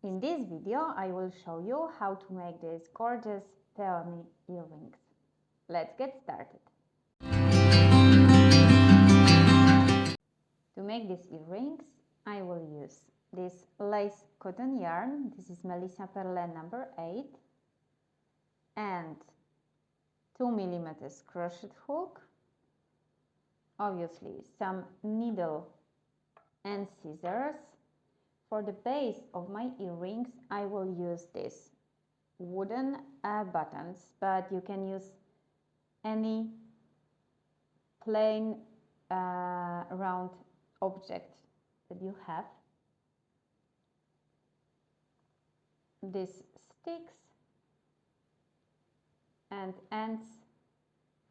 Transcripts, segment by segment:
In this video, I will show you how to make these gorgeous peony earrings. Let's get started. To make these earrings, I will use this lace cotton yarn. This is Melissa Perle number 8 and 2mm crochet hook, obviously some needle and scissors. For the base of my earrings, I will use this wooden buttons, but you can use any plain round object that you have. These sticks and ends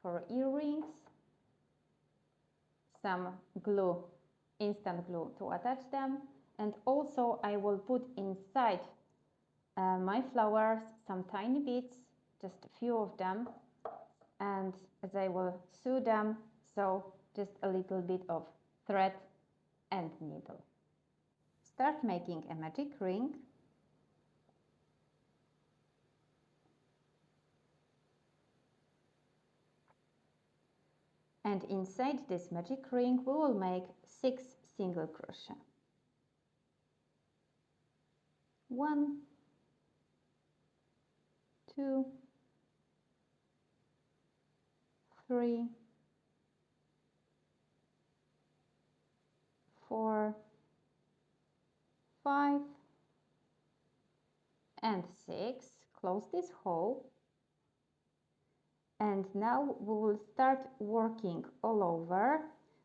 for earrings, some glue, instant glue to attach them, and also I will put inside my flowers some tiny bits, just a few of them, and as I will sew them, so just a little bit of thread and needle. Start making a magic ring. And inside this magic ring we will make 6 single crochet. 1, 2, 3, 4, 5 and 6. Close this hole. And now we will start working all over,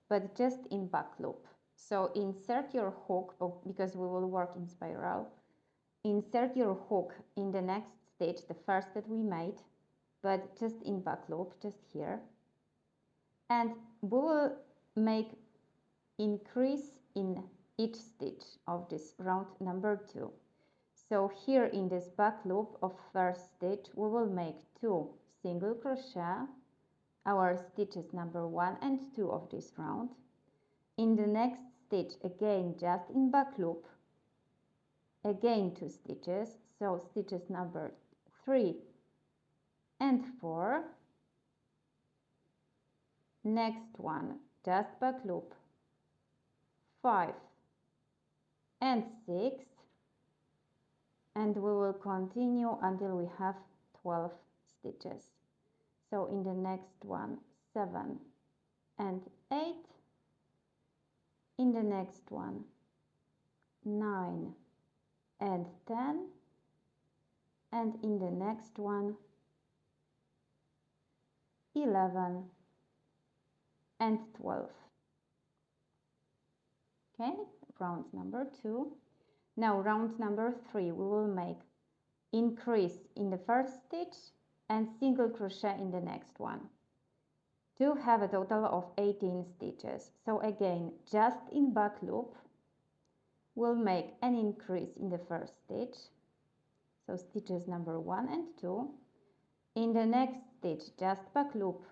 but just in back loop. So insert your hook, because we will work in spiral. Insert your hook in the next stitch, the first that we made, but just in back loop, just here. And we will make increase in each stitch of this round number 2. So here in this back loop of first stitch, we will make 2 single crochet, our stitches number 1 and 2 of this round. In the next stitch, again just in back loop, again 2 stitches, so stitches number 3 and 4. Next one, just back loop, 5 and 6, and we will continue until we have 12 stitches. So in the next one, 7 and 8, in the next one, 9 and 10, and in the next one, 11 and 12. Okay, round number 2. Now round number 3, we will make increase in the first stitch and single crochet in the next one to have a total of 18 stitches. So again, just in back loop, we'll make an increase in the first stitch, so stitches number 1 and 2. In the next stitch, just back loop,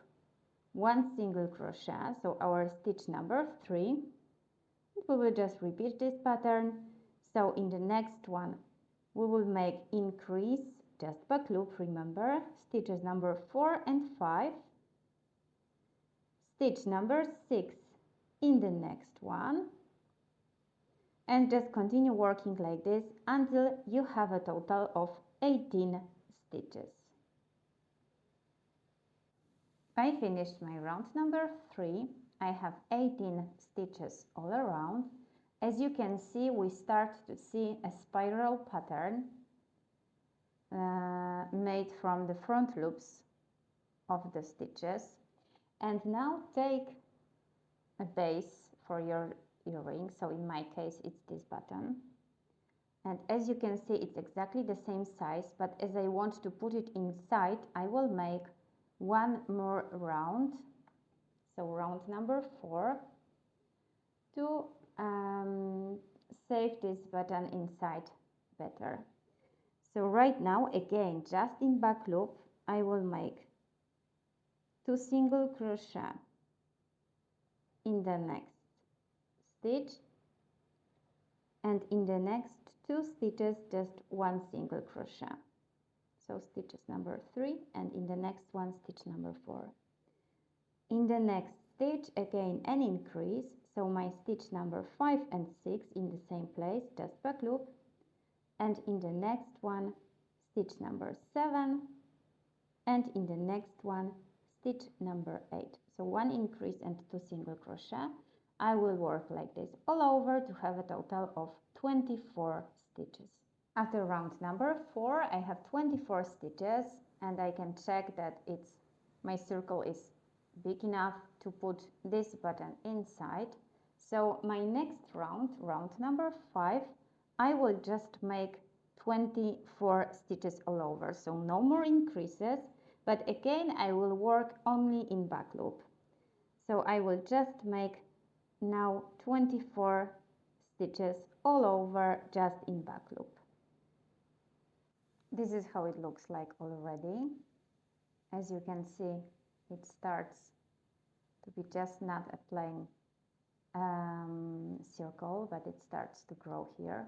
1 single crochet, so our stitch number 3. We will just repeat this pattern. So in the next one, we will make increase, just back loop, remember, stitches number 4 and 5, stitch number 6 in the next one, and just continue working like this until you have a total of 18 stitches. I finished my round number 3. I have 18 stitches all around. As you can see, we start to see a spiral pattern made from the front loops of the stitches. And now take a base for your earring. So in my case, it's this button. And as you can see, it's exactly the same size, but as I want to put it inside, I will make 1 more round. So round number 4 to save this button inside better. So right now, again, just in back loop, I will make 2 single crochet in the next stitch and in the next 2 stitches, just 1 single crochet. So stitches number 3, and in the next one stitch number 4. In the next stitch again an increase, so my stitch number 5 and 6 in the same place, just back loop, and in the next one stitch number 7, and in the next one stitch number 8. So 1 increase and 2 single crochet. I will work like this all over to have a total of 24 stitches. After round number 4 I have 24 stitches, and I can check that my circle is big enough to put this button inside. So my next round, round number 5, I will just make 24 stitches all over, so no more increases, but again I will work only in back loop. So I will just make now 24 stitches all over just in back loop. This is how it looks like already. As you can see, it starts to be just not a plain circle, but it starts to grow here.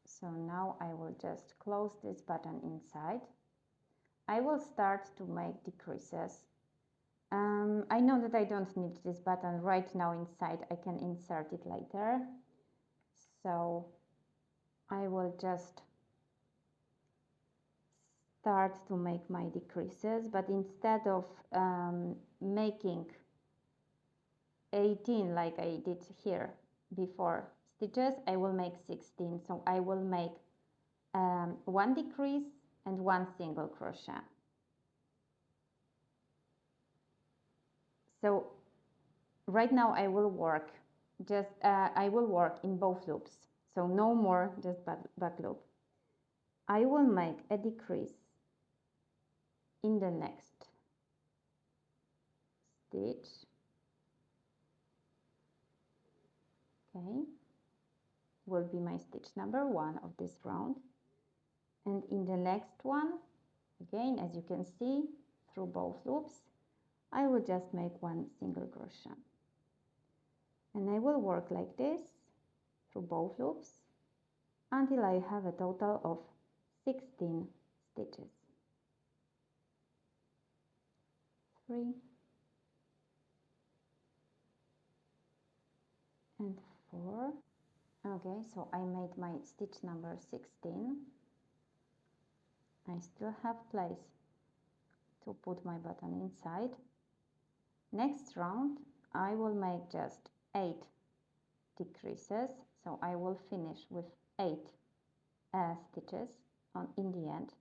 So now I will just close this button inside. I will start to make decreases. I know that I don't need this button right now inside, I can insert it later. So I will just start to make my decreases, but instead of making 18 like I did here before stitches, I will make 16. So I will make 1 decrease and 1 single crochet. So right now I will work in both loops, so no more just back loop. I will make a decrease in the next stitch. Okay, will be my stitch number 1 of this round, and in the next one, again, as you can see, through both loops, I will just make 1 single crochet, and I will work like this through both loops until I have a total of 16 stitches. 3 and 4. Okay, so I made my stitch number 16. I still have place to put my button inside. Next round I will make just 8 decreases, so I will finish with 8 stitches in the end.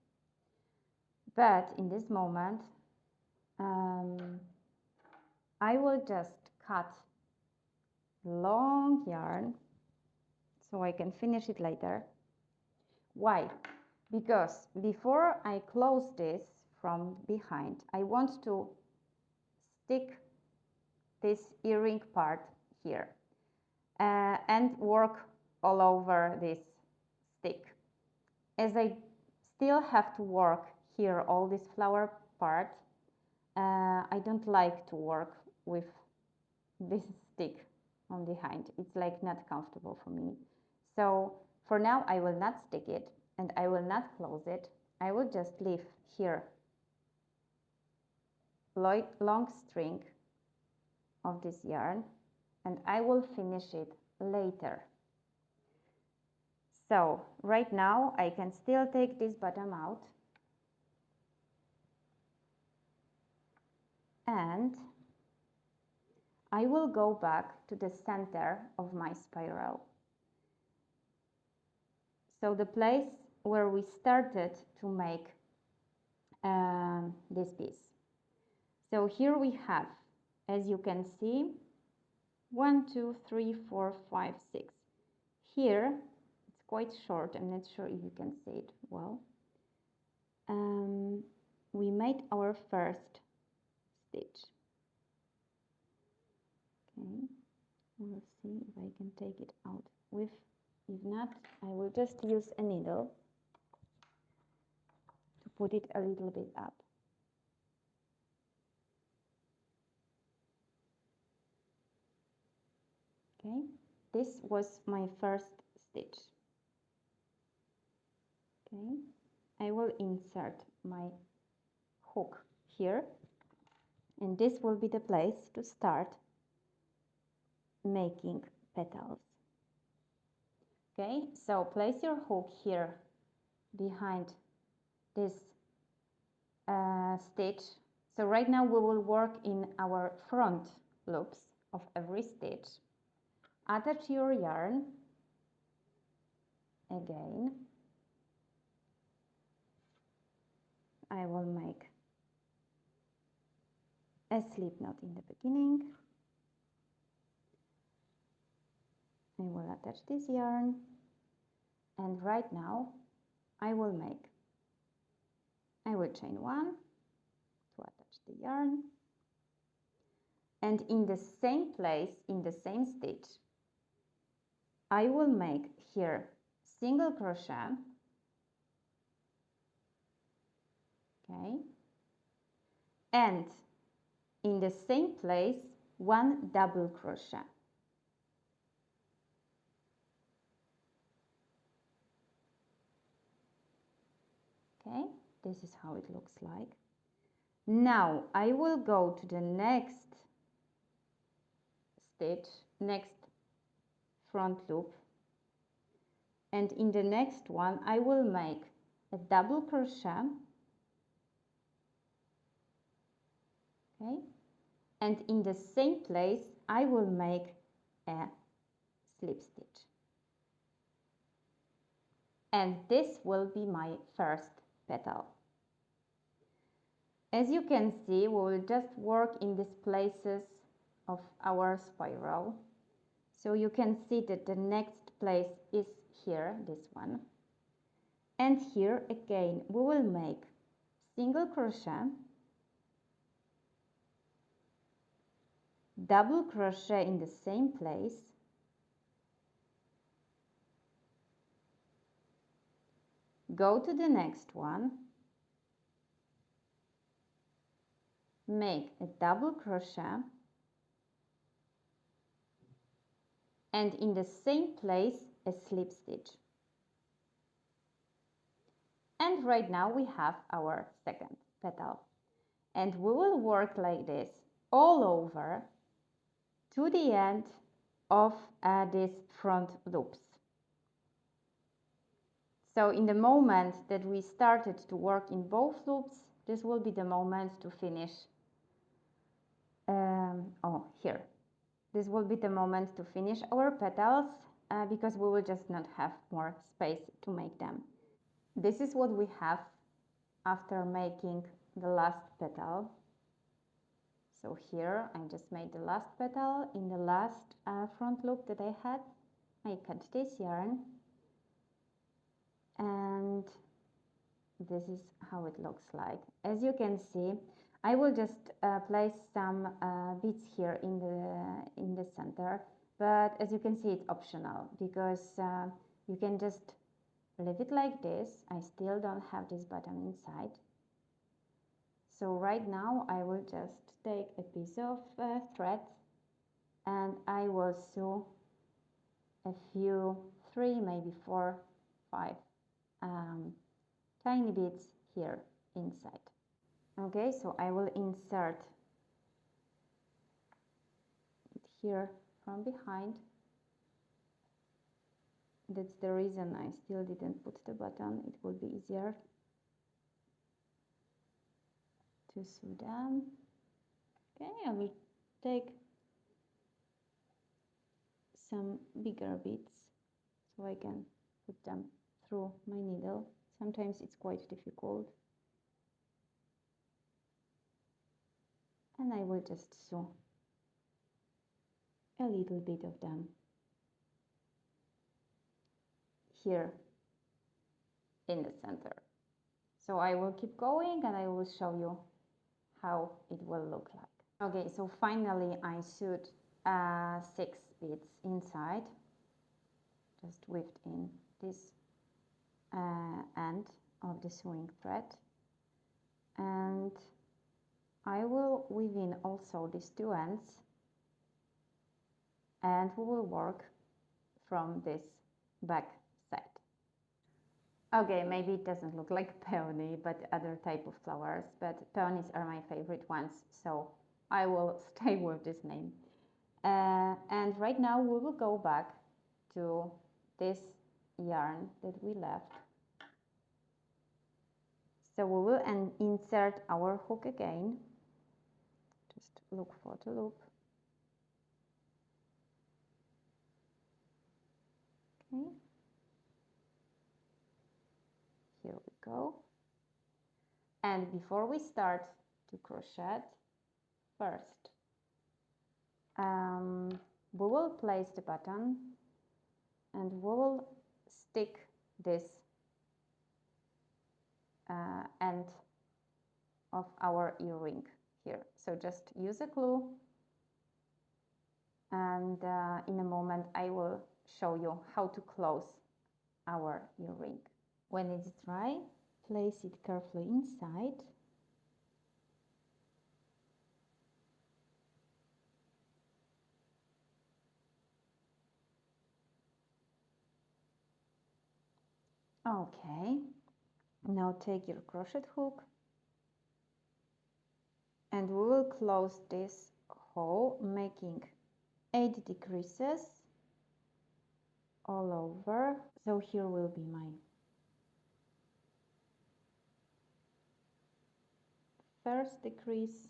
But in this moment I will just cut long yarn so I can finish it later. Why? Because before I close this from behind, I want to stick this earring part here and work all over this stick. As I still have to work here all this flower part, I don't like to work with this stick on behind. It's like not comfortable for me. So for now I will not stick it and I will not close it. I will just leave here long string of this yarn, and I will finish it later. So right now I can still take this bottom out and I will go back to the center of my spiral. So the place where we started to make this piece. So here we have, as you can see, 1, 2, 3, 4, 5, 6. Here it's quite short. I'm not sure if you can see it well. We made our first stitch. Okay, we'll see if I can take it out with. If not, I will just use a needle to put it a little bit up. Okay, this was my first stitch. Okay, I will insert my hook here, and this will be the place to start making petals. Okay, so place your hook here behind this stitch. So right now we will work in our front loops of every stitch. Attach your yarn again. I will make a slip knot in the beginning. I will attach this yarn, and right now I will chain one to attach the yarn, and in the same place, in the same stitch, I will make here single crochet, okay, and in the same place one double crochet. Okay, this is how it looks like. Now I will go to the next stitch, next front loop, and in the next one I will make a double crochet, okay, and in the same place I will make a slip stitch, and this will be my first petal. As you can see, we will just work in these places of our spiral. So you can see that the next place is here, this one. And here again, we will make single crochet, double crochet in the same place, go to the next one, make a double crochet, and in the same place a slip stitch. And right now we have our second petal, and we will work like this all over to the end of these front loops. So in the moment that we started to work in both loops, this will be the moment to finish. Here. This will be the moment to finish our petals because we will just not have more space to make them. This is what we have after making the last petal. So here I just made the last petal in the last front loop that I had. I cut this yarn, and this is how it looks like. As you can see, I will just place some beads here in the center, but as you can see, it's optional because you can just leave it like this. I still don't have this button inside. So right now I will just take a piece of thread and I will sew a few, 3, maybe 4, 5 tiny beads here inside. Okay, so I will insert it here from behind. That's the reason I still didn't put the button. It will be easier to sew them. Okay, I will take some bigger beads so I can put them through my needle. Sometimes it's quite difficult. And I will just sew a little bit of them here in the center. So I will keep going and I will show you how it will look like. Okay, so finally I sewed 6 beads inside, just weaved in this end of the sewing thread, and I will weave in also these 2 ends, and we will work from this back side. Okay, maybe it doesn't look like peony, but other type of flowers, but peonies are my favorite ones, so I will stay with this name. And right now we will go back to this yarn that we left. So we will insert our hook again. Just look for the loop. Okay. Here we go. And before we start to crochet, first, we will place the button and we will stick this end of our earring here. So just use a glue, and in a moment I will show you how to close our earring. When it's dry, place it carefully inside. Okay, now take your crochet hook and we will close this hole, making 8 decreases all over. So here will be my first decrease,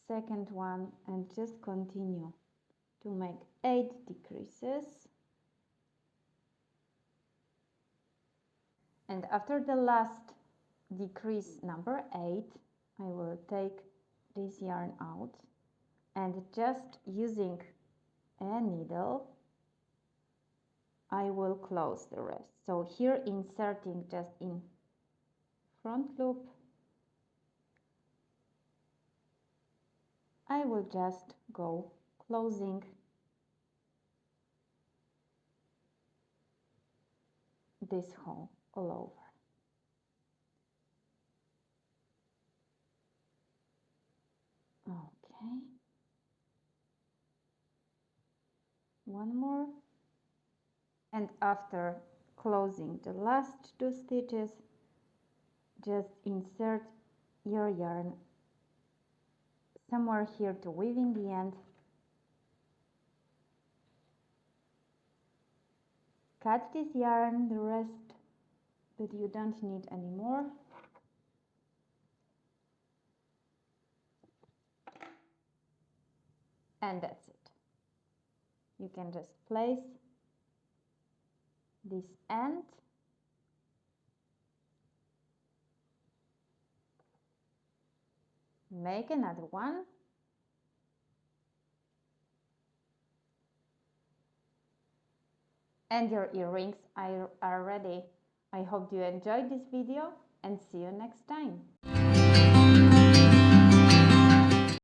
second one, and just continue to make 8 decreases. And after the last decrease number 8, I will take this yarn out and just using a needle I will close the rest. So here inserting just in front loop, I will just go closing this hole all over. Okay, one more, and after closing the last 2 stitches, just insert your yarn somewhere here to weaving the end, cut this yarn, the rest that you don't need anymore, and that's it. You can just place this end make another one, and your earrings are ready. I hope you enjoyed this video and see you next time.